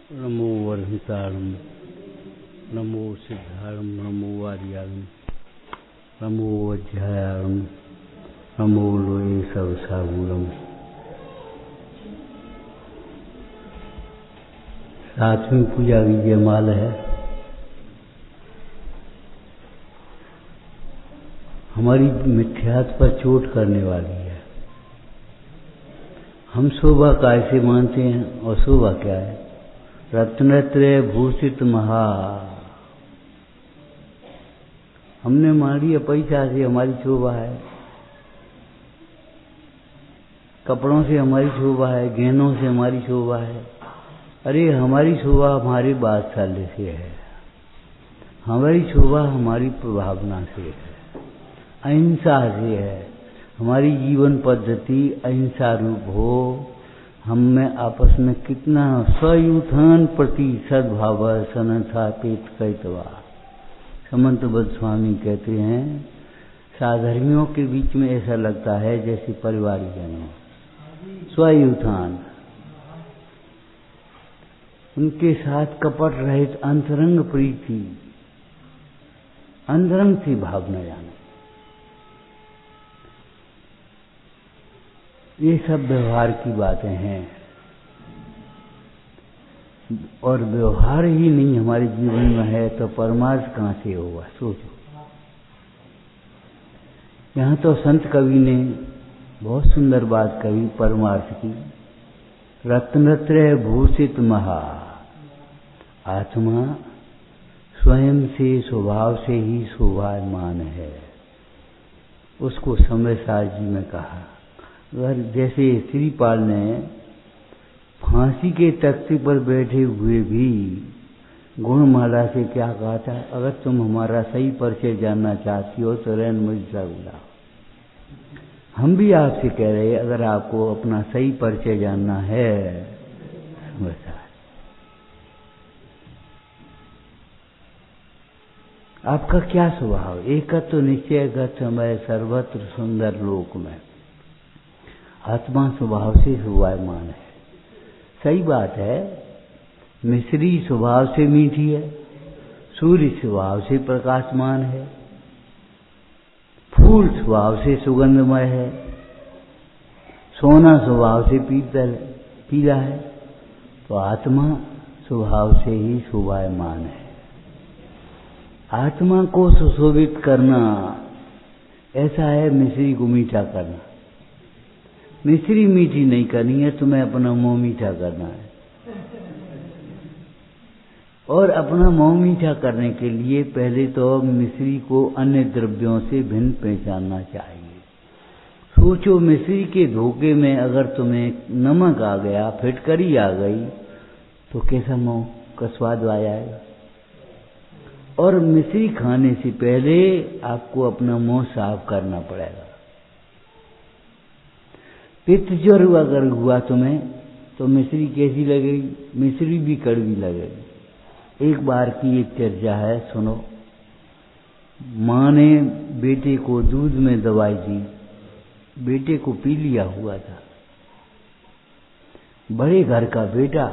नमो वर्धितारं नमो सिद्धारं नमो आर्यारं नमो अध्यायारं नमो लोये सर्वसागूरम। सातवीं पूजा की जयमाल है। हमारी मिथ्यात्व पर चोट करने वाली है। हम शोभा कैसे मानते हैं और शोभा क्या है? रत्नत्रय भूषित महा। हमने मान लिया पैसा से हमारी शोभा है, कपड़ों से हमारी शोभा है, गहनों से हमारी शोभा है। अरे हमारी शोभा हमारे बादशाह से है, हमारी शोभा हमारी प्रभावना से है, अहिंसा से है। हमारी जीवन पद्धति अहिंसा रूप हो। हम में आपस में कितना स्वयुथान प्रति सद्भाव सनस्थापित कैतवा। समंतबद्ध स्वामी कहते हैं, साधर्मियों के बीच में ऐसा लगता है जैसे पारिवारिक जनों। स्वयुथान, उनके साथ कपट रहित अंतरंग प्रीति, अंतरंग सी भावना जाना, ये सब व्यवहार की बातें हैं। और व्यवहार ही नहीं हमारे जीवन में है तो परमार्थ कहाँ से होगा? सोचो। यहाँ तो संत कवि ने बहुत सुंदर बात कही परमार्थ की। रत्नत्रय भूषित महा। आत्मा स्वयं से स्वभाव से ही शोभायमान है। उसको समयसार जी में कहा। अगर जैसे श्रीपाल ने फांसी के तख्ते पर बैठे हुए भी गुणमाला से क्या कहा था? अगर तुम हमारा सही परिचय जानना चाहती हो तो रैन मुझसे बुलाओ। हम भी आपसे कह रहे हैं, अगर आपको अपना सही परिचय जानना है वैसा आपका क्या स्वभाव? एक तो निश्चय गत मैं सर्वत्र सुंदर लोक में। आत्मा स्वभाव से शोभायमान है। सही बात है। मिश्री स्वभाव से मीठी है, सूर्य स्वभाव से प्रकाशमान है, फूल स्वभाव से सुगंधमय है, सोना स्वभाव से पीला है। तो आत्मा स्वभाव से ही शोभायमान है। आत्मा को सुशोभित करना ऐसा है मिश्री को मीठा करना। मिश्री मीठी नहीं करनी है, तुम्हें अपना मुंह मीठा करना है। और अपना मुंह मीठा करने के लिए पहले तो मिश्री को अन्य द्रव्यों से भिन्न पहचानना चाहिए। सोचो, मिश्री के धोखे में अगर तुम्हें नमक आ गया, फिटकरी आ गई, तो कैसा मुंह का स्वाद आ जाएगा? और मिश्री खाने से पहले आपको अपना मुंह साफ करना पड़ेगा। पित्त ज्वर अगर हुआ तुम्हें तो मिश्री कैसी लगेगी? मिश्री भी कड़वी लगेगी। एक बार की एक चर्चा है, सुनो। माँ ने बेटे को दूध में दवाई दी। बेटे को पी लिया हुआ था। बड़े घर का बेटा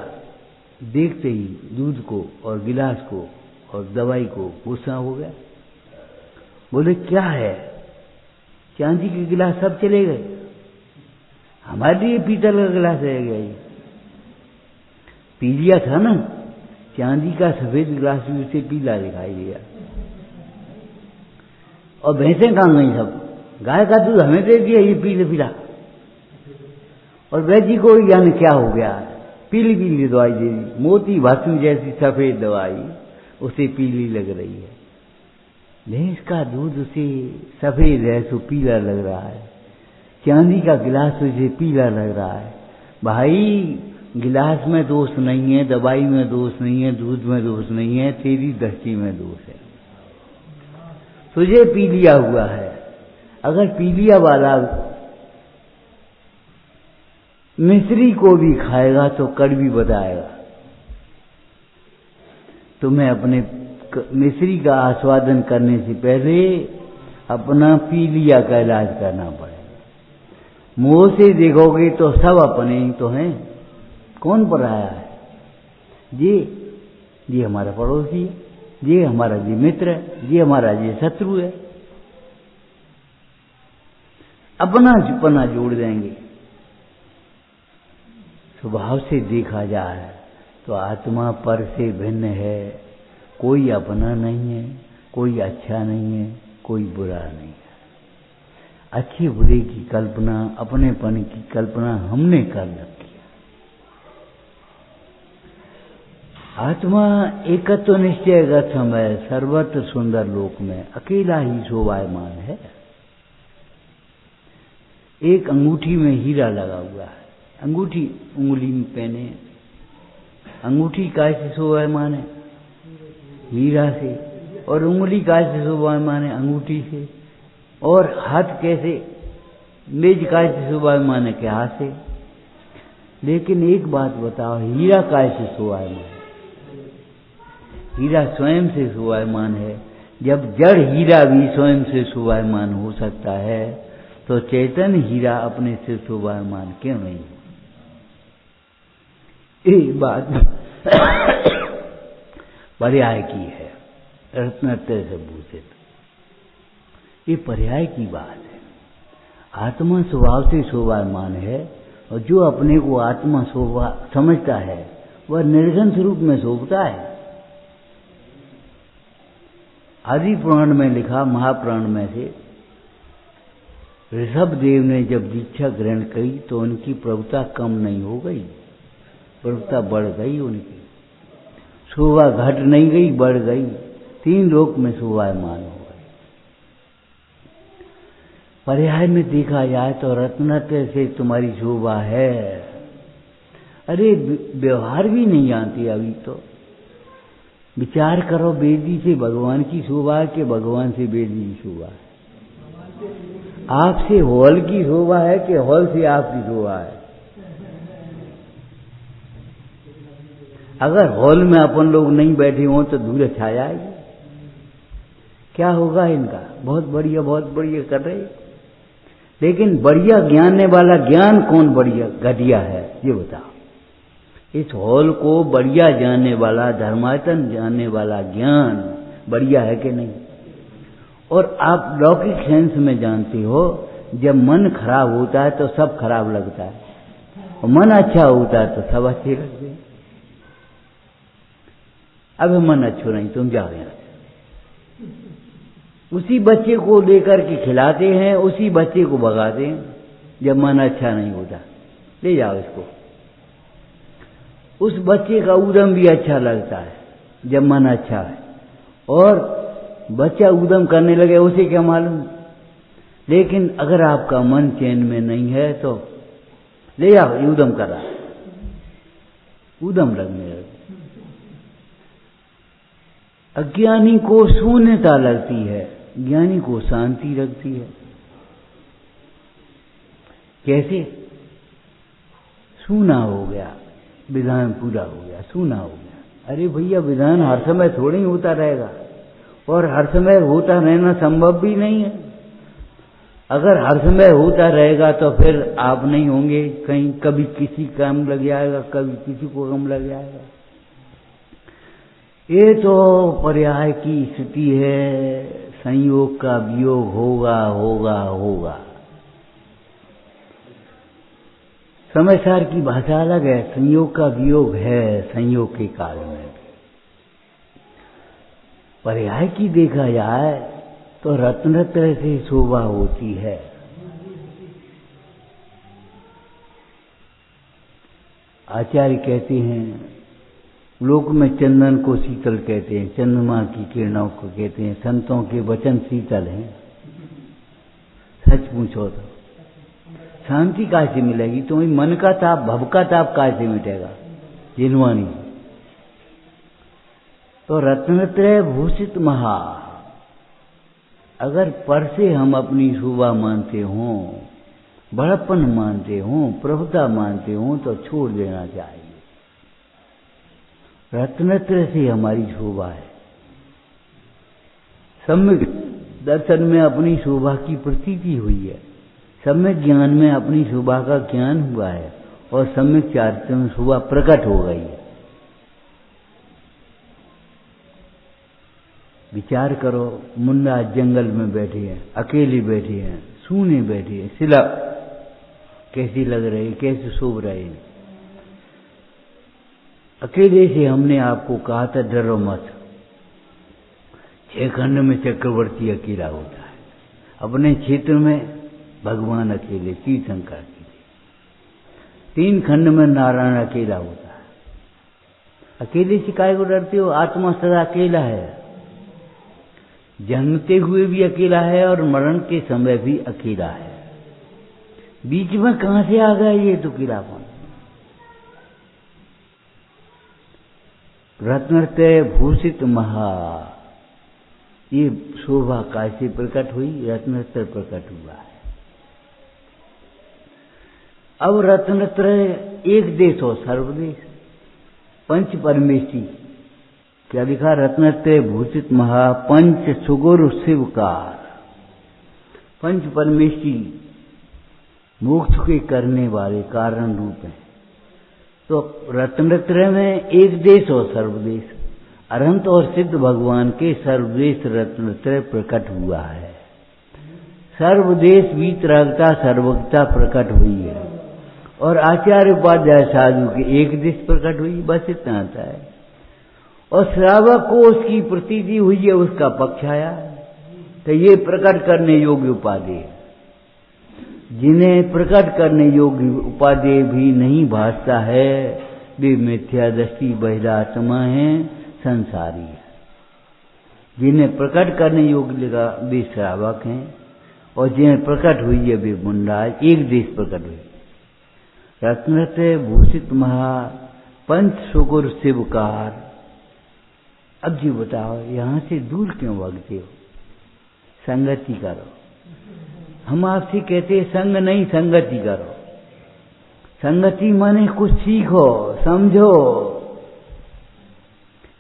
देखते ही दूध को और गिलास को और दवाई को गुस्सा हो गया। बोले, क्या है? चांदी के गिलास सब चले गए, हमारे लिए पीतल का गिलास रह गया। पी लिया था ना, चांदी का सफेद गिलास भी उसे पीला दिखाई दिया। और भैंसें कहाँ गई सब? गाय का दूध हमें दे दिया, ये पीले पीला। और वैद्य को यानी क्या हो गया? पीली पीली दवाई दे दी। मोती भस्म जैसी सफेद दवाई उसे पीली लग रही है। भैंस का दूध उसे सफेद है तो पीला लग रहा है। चांदी का गिलास उसे पीला लग रहा है। भाई, गिलास में दोष नहीं है, दवाई में दोष नहीं है, दूध में दोष नहीं है, तेरी दृष्टि में दोष है। तुझे पी लिया हुआ है। अगर पी लिया वाला मिश्री को भी खाएगा तो कड़वी बताएगा। तुम्हें अपने मिश्री का आस्वादन करने से पहले अपना पी लिया का इलाज करना पड़ेगा। मुंह से देखोगे तो सब अपने ही तो हैं, कौन पराया है? ये हमारा पड़ोसी है, ये हमारा जी मित्र है, ये हमारा जी शत्रु है। अपना पना जोड़ देंगे। स्वभाव से देखा जाए तो आत्मा पर से भिन्न है, कोई अपना नहीं है, कोई अच्छा नहीं है, कोई बुरा नहीं है। अच्छे बुरे की कल्पना, अपनेपन की कल्पना हमने कर रखी है। आत्मा एकत्व निश्चय गतम है, सर्वत्र सुंदर लोक में अकेला ही शोभायमान है। एक अंगूठी में हीरा लगा हुआ है, अंगूठी उंगली में पहने, अंगूठी कैसे शोभायमान है? हीरा से। और उंगली कैसे शोभायमान है? अंगूठी से। और हाथ कैसे, मेज कैसे शोभायमान है? के हाथ से। लेकिन एक बात बताओ, हीरा कैसे शोभायमान है? हीरा स्वयं से शोभायमान है। जब जड़ हीरा भी स्वयं से शोभायमान हो सकता है, तो चेतन हीरा अपने से शोभायमान क्यों नहीं? एक बात पर्याय की है, रत्नत्रय से भूषित, ये पर्याय की बात है। आत्मा स्वभाव से शोभायमान है, और जो अपने को आत्मा समझता है वह निर्गुण स्वरूप में शोभता है। आदि पुराण में लिखा, महापुराण में से, ऋषभ देव ने जब दीक्षा ग्रहण की तो उनकी प्रभुता कम नहीं हो गई, प्रभुता बढ़ गई। उनकी शोभा घट नहीं गई, बढ़ गई। 3 लोक में शोभायमान हो गई। पर्याय में देखा जाए तो रत्नत्रय से तुम्हारी शोभा है। अरे व्यवहार भी नहीं जानती अभी तो। विचार करो, बेदी से भगवान की शोभा है कि भगवान से बेदी की शोभा है? आपसे हॉल की शोभा है कि हॉल से आपकी शोभा है? अगर हॉल में अपन लोग नहीं बैठे हों तो धूल छा जाएगी। क्या होगा इनका? बहुत बढ़िया कर रहे। लेकिन बढ़िया ज्ञानने वाला ज्ञान कौन बढ़िया घटिया है, ये बताओ। इस हॉल को बढ़िया जानने वाला, धर्मायतन जानने वाला ज्ञान बढ़िया है कि नहीं? और आप लौकिक सेंस में जानते हो, जब मन खराब होता है तो सब खराब लगता है, और मन अच्छा होता है तो सब अच्छे लगते हैं। अब मन अच्छो नहीं, तुम जाओ यहाँ से। उसी बच्चे को लेकर के खिलाते हैं, उसी बच्चे को भगाते हैं जब मन अच्छा नहीं होता। ले जाओ इसको। उस बच्चे का उद्यम भी अच्छा लगता है जब मन अच्छा है, और बच्चा उद्यम करने लगे उसे क्या मालूम। लेकिन अगर आपका मन चैन में नहीं है तो ले जाओ, उद्यम कर रहा, उद्यम लगने लगे। अज्ञानी को शून्यता लगती है, ज्ञानी को शांति लगती है। कैसे? सूना हो गया, विधान पूरा हो गया, सूना हो गया। अरे भैया, विधान हर समय थोड़ी ही होता रहेगा, और हर समय होता रहना संभव भी नहीं है। अगर हर समय होता रहेगा तो फिर आप नहीं होंगे, कहीं कभी किसी काम लग जाएगा, कभी किसी को काम लग जाएगा। ये तो पर्याय की स्थिति है, संयोग का वियोग होगा होगा होगा। समय सार की भाषा अलग है, संयोग का वियोग है संयोग के काल में। पर्याय की देखा जाए तो रत्नत्रय से शोभा होती है। आचार्य कहते हैं, लोक में चंदन को शीतल कहते हैं, चंद्रमा की किरणों को कहते हैं, संतों के वचन शीतल हैं। सच पूछो तो शांति कैसे मिलेगी? तुम्हें मन का ताप, भव का ताप कैसे मिटेगा? जिनवानी। तो रत्नत्रय भूषित महा, अगर पर से हम अपनी शोभा मानते हों, बड़प्पन मानते हों, प्रभुता मानते हों, तो छोड़ देना चाहिए। रत्नत्रय से हमारी शोभा है। सम्यक दर्शन में अपनी शोभा की प्रतीति हुई है, सम्यक ज्ञान में अपनी शोभा का ज्ञान हुआ है, और सम्यक चारित्र में शोभा प्रकट हो गई है। विचार करो, मुन्ना जंगल में बैठे हैं, अकेले बैठे हैं, सूने बैठे हैं, शिला कैसी लग रही, कैसे शोभ रहे हैं। अकेले से हमने आपको कहा था डरो मत। 6 खंड में चक्रवर्ती अकेला होता है, अपने क्षेत्र में भगवान अकेले, तीर्थंकर अकेले। 3 खंड में नारायण अकेला होता है। अकेले से काहे को डरते हो? आत्मा सदा अकेला है, जन्मते हुए भी अकेला है और मरण के समय भी अकेला है। बीच में कहां से आ गया ये तो अकेलापन? रत्नत्रय भूषित महा, ये शोभा कैसे प्रकट हुई? रत्नत्रय प्रकट हुआ है। अब रत्नत्रय एक देश हो सर्वदेश, पंच परमेष्टि। क्या लिखा? रत्नत्रय भूषित महा पंच सुगुरु शिवकार। पंच परमेष्टि मोक्ष के करने वाले कारण रूप हैं। तो रत्नत्रय में एक देश और सर्वदेश, अनंत और सिद्ध भगवान के सर्वदेश रत्नत्रय प्रकट हुआ है। सर्वदेश वीतरागता सर्वज्ञता प्रकट हुई है और आचार्य उपाध्याय साधु के एक देश प्रकट हुई, बस इतना आता है। और श्रावक को उसकी प्रतीति हुई है, उसका पक्ष आया, तो ये प्रकट करने योग्य उपाधि। जिन्हें प्रकट करने योग्य उपाधि भी नहीं भासता है वे मिथ्या दृष्टि बहिरात्मा हैं, संसारी है। जिन्हें प्रकट करने योग्य लगा वे श्रावक हैं, और जिन्हें प्रकट हुई है वे मुंडाज, एक देश प्रकट हुई। रत्नत्रय भूषित महा पंच सुगुर शिवकार। अब जी बताओ, यहां से दूर क्यों भागते हो? संगति करो। हम आपसे कहते हैं संग नहीं, संगति करो। संगति माने कुछ सीखो, समझो।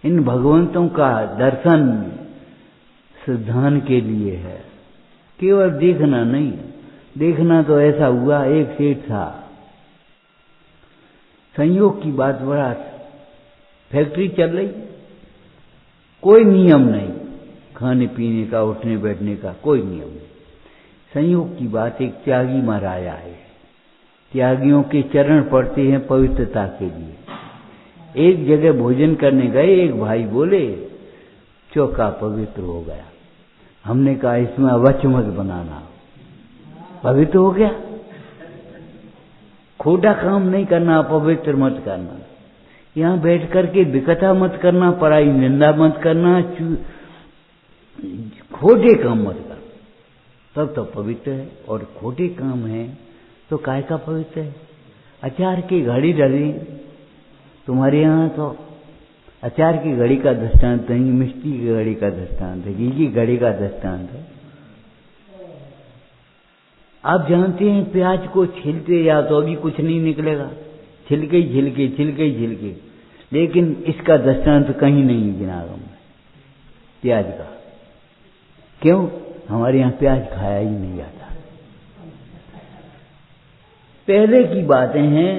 इन भगवंतों का दर्शन सिद्धांत के लिए है, केवल देखना नहीं। देखना तो ऐसा हुआ, एक सेठ था, संयोग की बात, बड़ा फैक्ट्री चल रही, कोई नियम नहीं, खाने पीने का, उठने बैठने का कोई नियम नहीं। संयोग की बात, एक त्यागी महाराज आए। त्यागियों के चरण पड़ते हैं पवित्रता के लिए। एक जगह भोजन करने गए, एक भाई बोले चौका पवित्र हो गया। हमने कहा इसमें अवश्य मत बनाना। पवित्र हो गया? खोटा काम नहीं करना, अपवित्र मत करना। यहाँ बैठ करके विकथा मत करना, पराई निंदा मत करना, खोटे काम मत करना, तब तो पवित्र है। और खोटे काम है तो काय का पवित्र है? अचार की घड़ी डली तुम्हारे यहाँ, तो अचार की घड़ी का दृष्टांत नहीं, मिष्टी की घड़ी का दृष्टांत है, घी की घड़ी का दृष्टांत है। आप जानते हैं प्याज को छीलते या तो अभी कुछ नहीं निकलेगा, छिलके ही छिलके, छिलके ही छिलके। लेकिन इसका दृष्टांत कहीं नहीं गिनागा मैं प्याज का। क्यों? हमारे यहाँ प्याज खाया ही नहीं जाता। पहले की बातें हैं,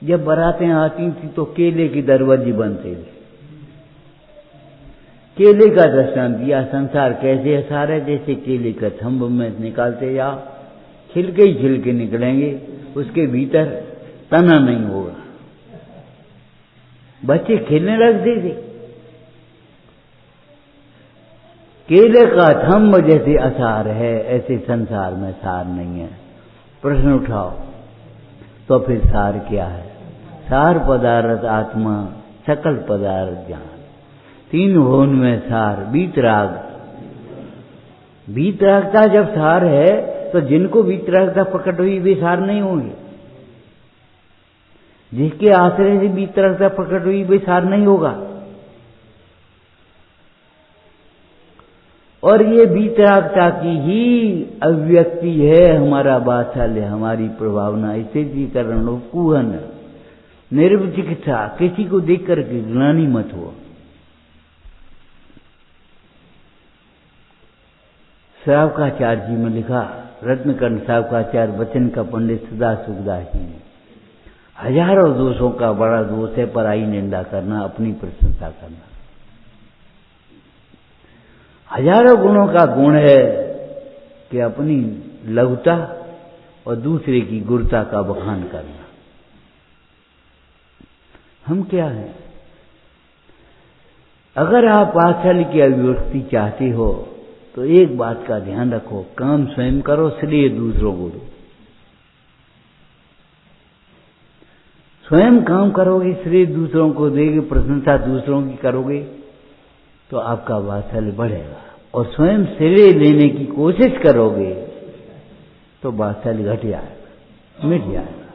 जब बारातें आती थी तो केले के दरवाजे बनते थे। केले का दृष्टांत दिया, संसार कैसे असार है, जैसे केले का थंब में निकालते जाओ, छिलके ही छिलके निकलेंगे, उसके भीतर तना नहीं होगा। बच्चे खेलने लगते थे। केले का थंब जैसे असार है, ऐसे संसार में सार नहीं है। प्रश्न उठाओ तो फिर सार क्या है? सार पदार्थ आत्मा, सकल पदार्थ ज्ञान। 3 भुवन में सार, वीतराग। वीतरागता जब सार है तो जिनको वीतरागता प्रकट हुई वे सार नहीं होंगे। जिसके आश्रय से वीतरागता प्रकट हुई वे सार नहीं होगा। और ये वीतरागता की ही अभिव्यक्ति है हमारा वात्सल्य, हमारी प्रभावना, स्थितिकरण, उपकुहन, निर्विचिकित्सा। किसी को देख करके ग्लानि मत हो। श्रावकाचार्य जी में लिखा, रत्नकर्ण श्रावकाचार्य वचन का पंडित सदा सुखदास जी ने, हजारों दोषों का बड़ा दोष है पराई निंदा करना, अपनी प्रशंसा करना। हजारों गुणों का गुण है कि अपनी लघुता और दूसरे की गुरुता का बखान करना। हम क्या हैं? अगर आप वात्सल्य की अभिव्यक्ति चाहते हो तो एक बात का ध्यान रखो, काम स्वयं करो, श्रेय दूसरों को दो। स्वयं काम करोगे, श्रेय दूसरों को देगे, प्रशंसा दूसरों की करोगे तो आपका वात्सल्य बढ़ेगा। और स्वयं श्रेय लेने की कोशिश करोगे तो वात्सल्य घट जाएगा, मिट जाएगा।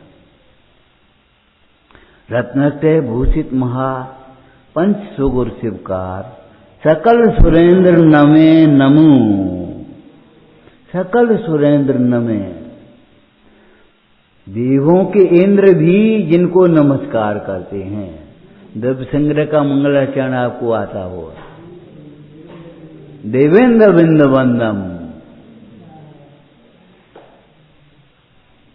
रत्नते भूषित महा पंच सुगुर शिवकार, सकल सुरेंद्र नमे नमो। सकल सुरेंद्र नमे, देवों के इंद्र भी जिनको नमस्कार करते हैं। द्रव्य संग्रह का मंगलाचरण आपको आता हो, देवेंद्र बिंद वंदम,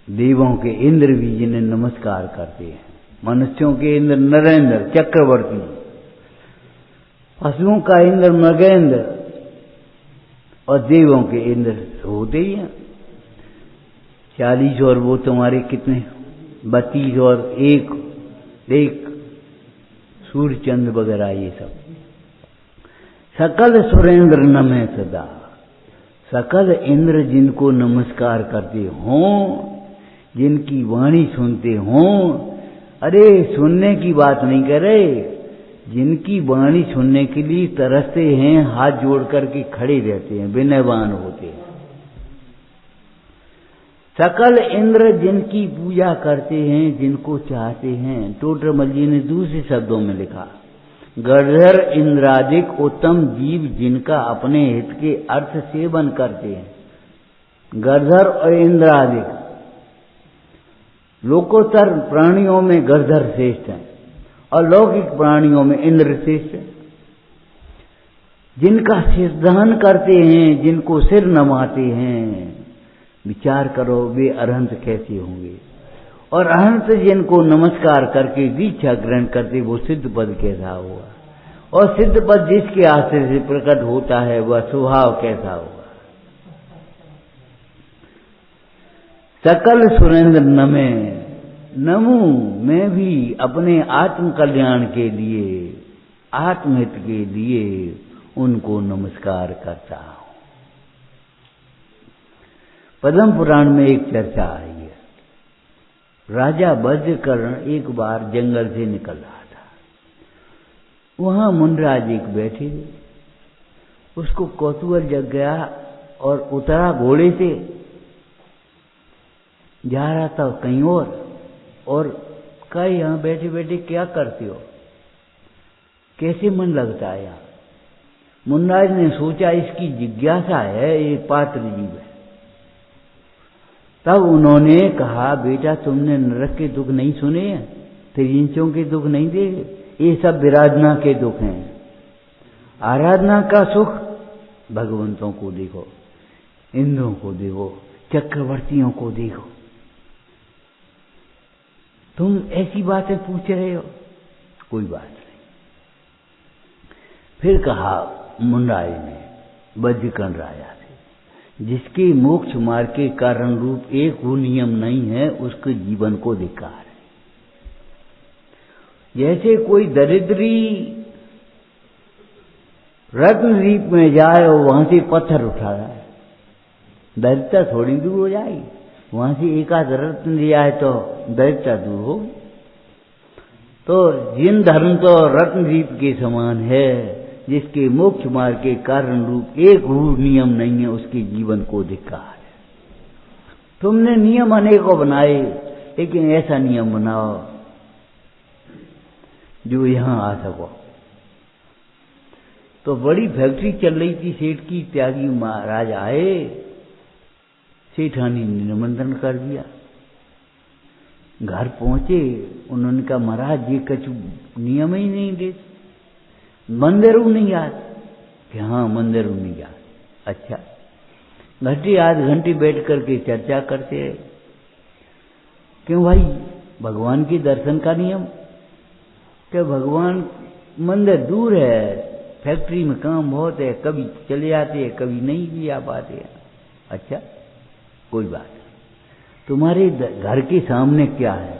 देवों के इंद्र भी जिन्हें नमस्कार करते हैं। मनुष्यों के इंद्र नरेंद्र चक्रवर्ती, पशुओं का इंद्र मृगेंद्र और देवों के इंद्र होते ही हैं 40 और वो तुम्हारे कितने 32 और एक सूर्य चंद्र वगैरह ये सब। सकल सुरेंद्र नमे सदा, सकल इंद्र जिनको नमस्कार करते हों, जिनकी वाणी सुनते हों। अरे सुनने की बात नहीं कर रहे, जिनकी वाणी सुनने के लिए तरसते हैं, हाथ जोड़ करके खड़े रहते हैं, विनयवान होते हैं। सकल इंद्र जिनकी पूजा करते हैं, जिनको चाहते हैं। टोडरमल जी ने दूसरे शब्दों में लिखा, गणधर इंद्रादिक उत्तम जीव जिनका अपने हित के अर्थ सेवन करते हैं। गणधर और इंद्रादिक, लोकोत्तर प्राणियों में गणधर श्रेष्ठ है और लौकिक प्राणियों में इंद्र श्रेष्ठ है। जिनका सिरदान करते हैं, जिनको सिर नमाते हैं, विचार करो वे अरहंत कैसे होंगे। और अरहंत जिनको नमस्कार करके दीक्षा ग्रहण करते, वो सिद्ध पद कैसा होगा। और सिद्ध पद जिसके आश्रय से प्रकट होता है, वह स्वभाव कैसा होगा। सकल सुरेंद्र नमे नमो, मैं भी अपने आत्म कल्याण के लिए, आत्महित के लिए उनको नमस्कार करता हूं। पद्म पुराण में एक चर्चा आई है। राजा वज्रकर्ण एक बार जंगल से निकल रहा था। वहां मुनराज एक बैठे थे। उसको कौतूहल जग गया और उतरा घोड़े से, जा रहा था कहीं और कहा यहां बैठे बैठे क्या करते हो, कैसे मन लगता है यहां। मुनराज ने सोचा इसकी जिज्ञासा है, ये पात्र जीव है। तब उन्होंने कहा, बेटा तुमने नरक के दुख नहीं सुने हैं, त्रिंचों के दुख नहीं देखे, ये सब विराधना के दुख हैं। आराधना का सुख भगवंतों को देखो, इंद्रों को देखो, चक्रवर्तियों को देखो। तुम ऐसी बातें पूछ रहे हो, कोई बात नहीं। फिर कहा मुनराज ने वज्रकर्ण राजा से, जिसके मोक्ष मार्ग के कारण रूप एक वो नियम नहीं है, उसके जीवन को धिक्कार है। जैसे कोई दरिद्री रत्नद्वीप में जाए और वहां से पत्थर उठा रहा है, दरिद्रता थोड़ी दूर हो जाएगी। वहां से एक आध रत्न लिया है तो दरिद्रता दूर हो। तो जिन धर्म तो रत्नद्वीप के समान है, जिसके मोक्ष मार्ग के कारण रूप एक रूप नियम नहीं है, उसके जीवन को धिक्कार है। तुमने नियम अनेकों बनाए, लेकिन ऐसा नियम बनाओ जो यहां आ सको। तो बड़ी फैक्ट्री चल रही थी सेठ की, त्यागी महाराज आए, सेठानी ने निमंत्रण कर दिया। घर पहुंचे, उन्होंने कहा महाराज ये कछु नियम ही नहीं देते, मंदिर नहीं याद। कि हाँ मंदिर नहीं याद। अच्छा, घंटे आध घंटे बैठ करके चर्चा करते रहे। क्यों भाई, भगवान के दर्शन का नियम? क्या भगवान मंदिर दूर है, फैक्ट्री में काम बहुत है, कभी चले जाते हैं, कभी नहीं भी आ पाते हैं। अच्छा, कोई बात नहीं। तुम्हारे घर के सामने क्या है?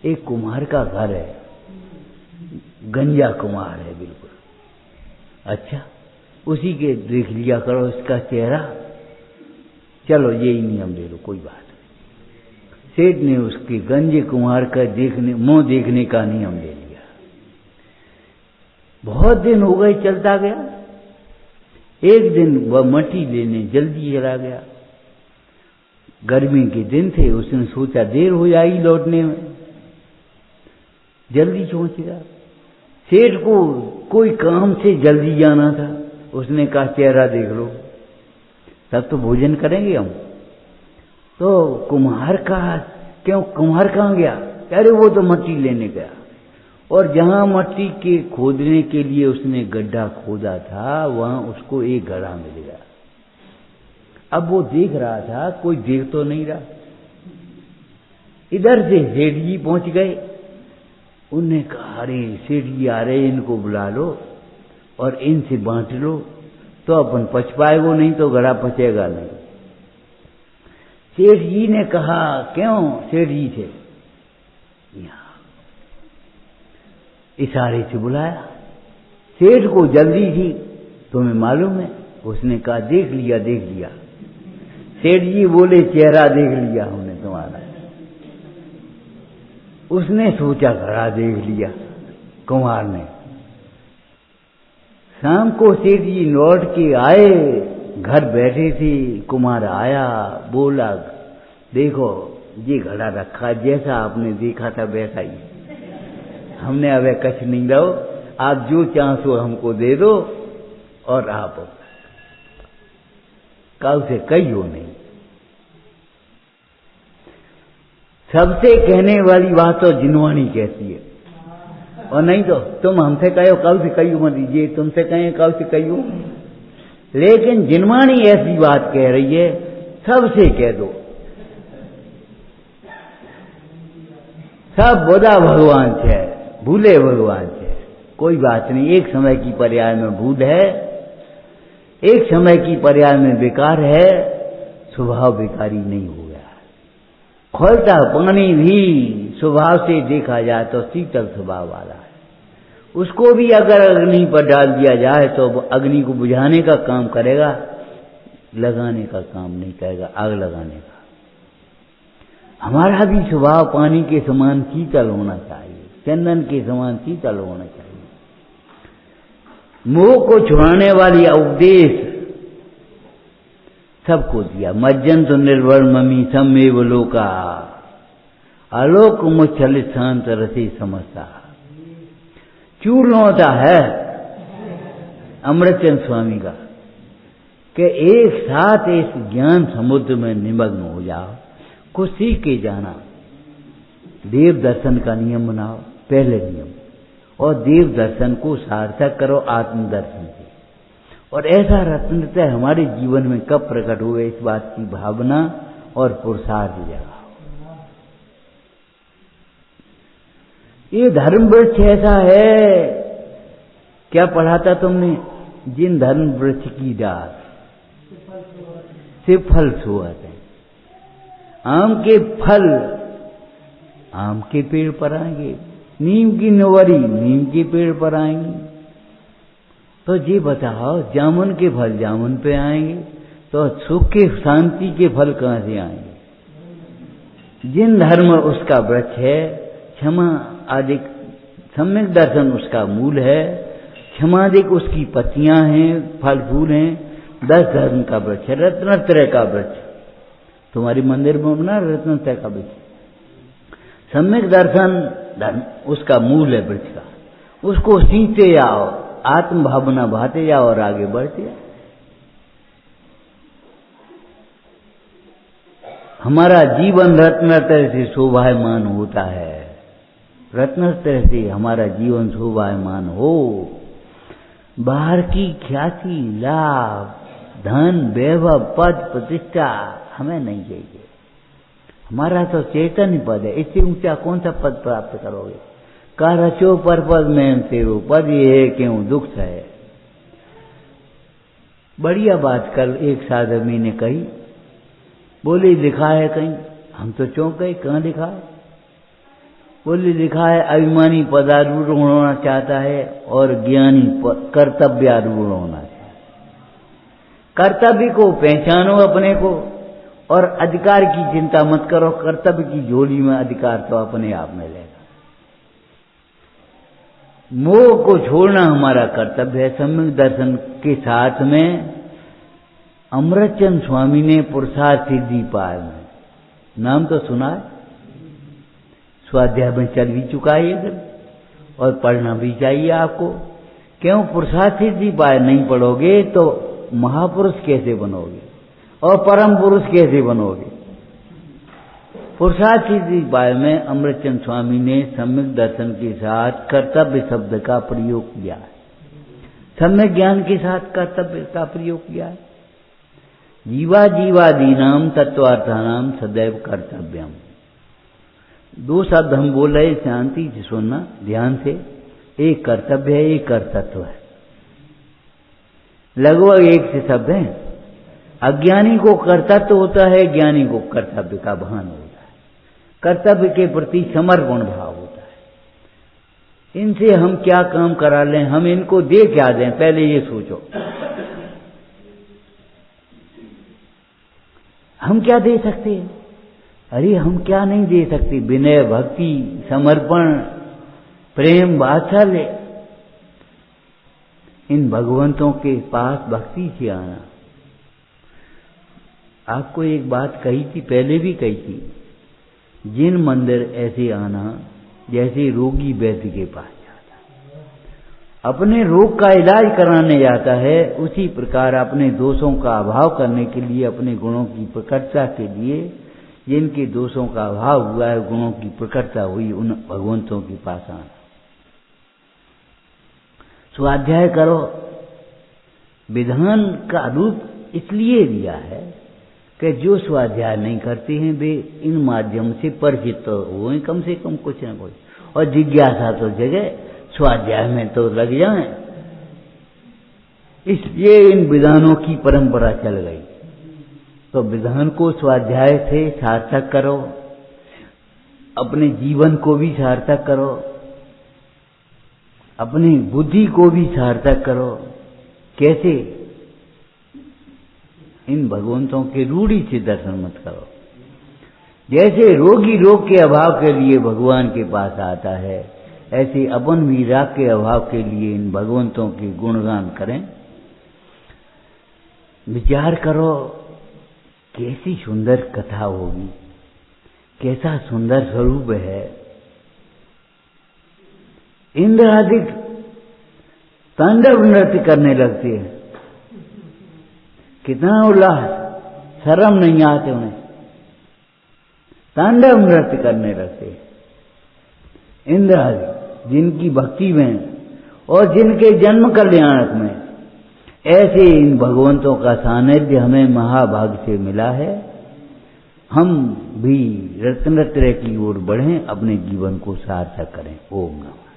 एक कुम्हार का घर है, गंजा कुम्हार है बिल्कुल। अच्छा, उसी के देख लिया करो इसका चेहरा। चलो यही नियम ले लो, कोई बात नहीं। सेठ ने उसके गंजे कुम्हार का मुंह देखने का नियम ले लिया। बहुत दिन हो गए, चलता गया। एक दिन वह मट्टी लेने जल्दी चला गया। गर्मी के दिन थे, उसने सोचा देर हो जाएगी लौटने में, जल्दी पहुंचेगा। सेठ को कोई काम से जल्दी जाना था। उसने कहा चेहरा देख लो, तब तो भोजन करेंगे हम। तो कुम्हार कहा, क्यों कुम्हार कहाँ गया? अरे वो तो मट्टी लेने गया। और जहां मट्टी के खोदने के लिए उसने गड्ढा खोदा था, वहां उसको एक घड़ा मिल गया। अब वो देख रहा था, कोई देख तो नहीं रहा। इधर से सेठ जी पहुंच गए। उनने कहा अरे सेठ जी आ रहे, इनको बुला लो और इनसे बांट लो, तो अपन पच पाएगो, नहीं तो घड़ा पचेगा नहीं। सेठ जी ने कहा क्यों? सेठ जी थे, इशारे से बुलाया। सेठ को जल्दी थी, तुम्हें मालूम है। उसने कहा देख लिया देख लिया। सेठ जी बोले चेहरा देख लिया हमने तुम्हारा। उसने सोचा घड़ा देख लिया कुम्हार ने। शाम को सेठ जी लौट के आए, घर बैठे थे। कुम्हार आया, बोला देखो ये घड़ा रखा, जैसा आपने देखा था वैसा ही। हमने अब कछ नहीं दो, आप जो चाहो हमको दे दो, और आप कल से कही हो नहीं। सबसे कहने वाली बात तो जिनवानी कहती है, और नहीं तो तुम हमसे कहो कल से कही मत दीजिए, तुमसे कहें कल से कही हो। लेकिन जिनवानी ऐसी बात कह रही है, सबसे कह दो। सब बुधा भगवान है, भूले भगवान है। कोई बात नहीं, एक समय की पर्याय में भूल है, एक समय की पर्याय में बेकार है, स्वभाव बेकारी नहीं हो गया। खोलता पानी भी स्वभाव से देखा जाए तो शीतल स्वभाव वाला है। उसको भी अगर अग्नि पर डाल दिया जाए तो अग्नि को बुझाने का काम करेगा, लगाने का काम नहीं करेगा, आग लगाने का। हमारा भी स्वभाव पानी के समान शीतल होना चाहिए, चंदन के समान शीतल होना चाहिए। मोह को छुड़ाने वाली उपदेश सबको दिया। मज्जन तो निर्बल ममी समेव लोका, आलोक मुच्छल शांत रसी समझता। चूर्ण होता है अमृतचंद स्वामी का कि एक साथ इस ज्ञान समुद्र में निमग्न हो जाओ, कुछ सीख के जाना। देव दर्शन का नियम बनाओ, पहले नियम, और देव दर्शन को सार्थक करो आत्म दर्शन से। और ऐसा रत्नतः हमारे जीवन में कब प्रकट हुए, इस बात की भावना और पुरुषार्थ जगाओ। ये धर्म वृक्ष ऐसा है, क्या पढ़ा था तुमने? जिन धर्म वृक्ष की डाल से फल सोहत है। आम के फल आम के पेड़ पर आएंगे, नीम की नवरी नीम के पेड़ पर आएंगी। तो ये बताओ जामुन के फल जामुन पे आएंगे, तो सुख के शांति के फल कहां से आएंगे? जिन धर्म उसका वृक्ष है, क्षमा आदि सम्यक दर्शन उसका मूल है, क्षमादिक उसकी पत्तियां हैं, फल फूल हैं। 10 धर्म का वृक्ष है, रत्नत्रय का वृक्ष। तुम्हारी मंदिर में बना रत्नत्रय का वृक्ष। सम्यक दर्शन धर्म उसका मूल है वृक्ष का। उसको सींचते जाओ, आत्म भावना बहाते जाओ और आगे बढ़ते जाओ। हमारा जीवन रत्नत्रय से शोभायमान होता है। रत्नत्रय से हमारा जीवन शोभायमान हो। बाहर की ख्याति, लाभ, धन, वैभव, पद, प्रतिष्ठा हमें नहीं चाहिए। हमारा तो चैतन्य पद है, इससे ऊंचा कौन सा पद प्राप्त करोगे? का रचो पर पद में तेरो, पद ये है क्यों दुख है। बढ़िया बात कल एक साधवी ने कही, बोली लिखा है कहीं, हम तो चौंक गए, कहाँ लिखा है? बोली लिखा है अभिमानी पदारूढ़ होना चाहता है और ज्ञानी कर्तव्यारूढ़ होना चाहता है। कर्तव्य को पहचानो अपने को और अधिकार की चिंता मत करो, कर्तव्य की झोली में अधिकार तो अपने आप में रहेगा। मोह को छोड़ना हमारा कर्तव्य है। सम्यक दर्शन के साथ में अमृतचंद स्वामी ने पुरुषार्थ सिद्धि पाया में, नाम तो सुना है, स्वाध्याय में चल भी चुका है ये और पढ़ना भी चाहिए आपको। क्यों? पुरुषार्थ सिद्धि पाए नहीं पढ़ोगे तो महापुरुष कैसे बनोगे और परम पुरुष कैसे बनोगे? पुरुषार्थ सिद्धि पाए में अमृतचंद स्वामी ने सम्यक दर्शन के साथ कर्तव्य शब्द का प्रयोग किया है, सम्यक ज्ञान के साथ कर्तव्य का प्रयोग किया है। जीवा जीवादीनाम तत्वार्थानाम सदैव कर्तव्यम। दो शब्द हम बोल रहे, शांति से सुनना ध्यान से। एक कर्तव्य है, एक कर्तव्य है, लगभग एक से शब्द है। अज्ञानी को कर्तव्य होता है, ज्ञानी को कर्तव्य का भान होता है, कर्तव्य के प्रति समर्पण भाव होता है। इनसे हम क्या काम करा लें, हम इनको दे क्या दें, पहले ये सोचो। हम क्या दे सकते हैं? अरे हम क्या नहीं दे सकते? विनय, भक्ति, समर्पण, प्रेम, वात्सल्य। इन भगवंतों के पास भक्ति से आना। आपको एक बात कही थी, पहले भी कही थी, जिन मंदिर ऐसे आना जैसे रोगी वैद्य के पास अपने रोग का इलाज कराने जाता है, उसी प्रकार अपने दोषों का अभाव करने के लिए, अपने गुणों की प्रकटता के लिए, जिनके दोषों का अभाव हुआ है, गुणों की प्रकटता हुई, उन भगवंतों के पास आना। स्वाध्याय करो। विधान का रूप इसलिए दिया है कि जो स्वाध्याय नहीं करते हैं वे इन माध्यम से परिचित तो हुए कम से कम कुछ न कुछ, और जिज्ञासा तो जगह स्वाध्याय में तो लग जाए। इसलिए इन विधानों की परंपरा चल गई। तो विधान को स्वाध्याय से सार्थक करो, अपने जीवन को भी सार्थक करो, अपनी बुद्धि को भी सार्थक करो। कैसे? इन भगवंतों के रूढ़ी से दर्शन मत करो। जैसे रोगी रोग के अभाव के लिए भगवान के पास आता है, ऐसे अपन भी राग के अभाव के लिए इन भगवंतों के गुणगान करें। विचार करो कैसी सुंदर कथा होगी, कैसा सुंदर स्वरूप है। इंद्र आदि तांडव नृत्य करने लगते हैं, कितना उल्लास, शर्म नहीं आते उन्हें, तांडव नृत्य करने लगते। इंद्र आदि जिनकी भक्ति में और जिनके जन्म कल्याणक में ऐसे इन भगवंतों का सानिध्य हमें महाभाग से मिला है। हम भी रत्नत्रय की ओर बढ़ें, अपने जीवन को सार्थक करें। ओम नमः।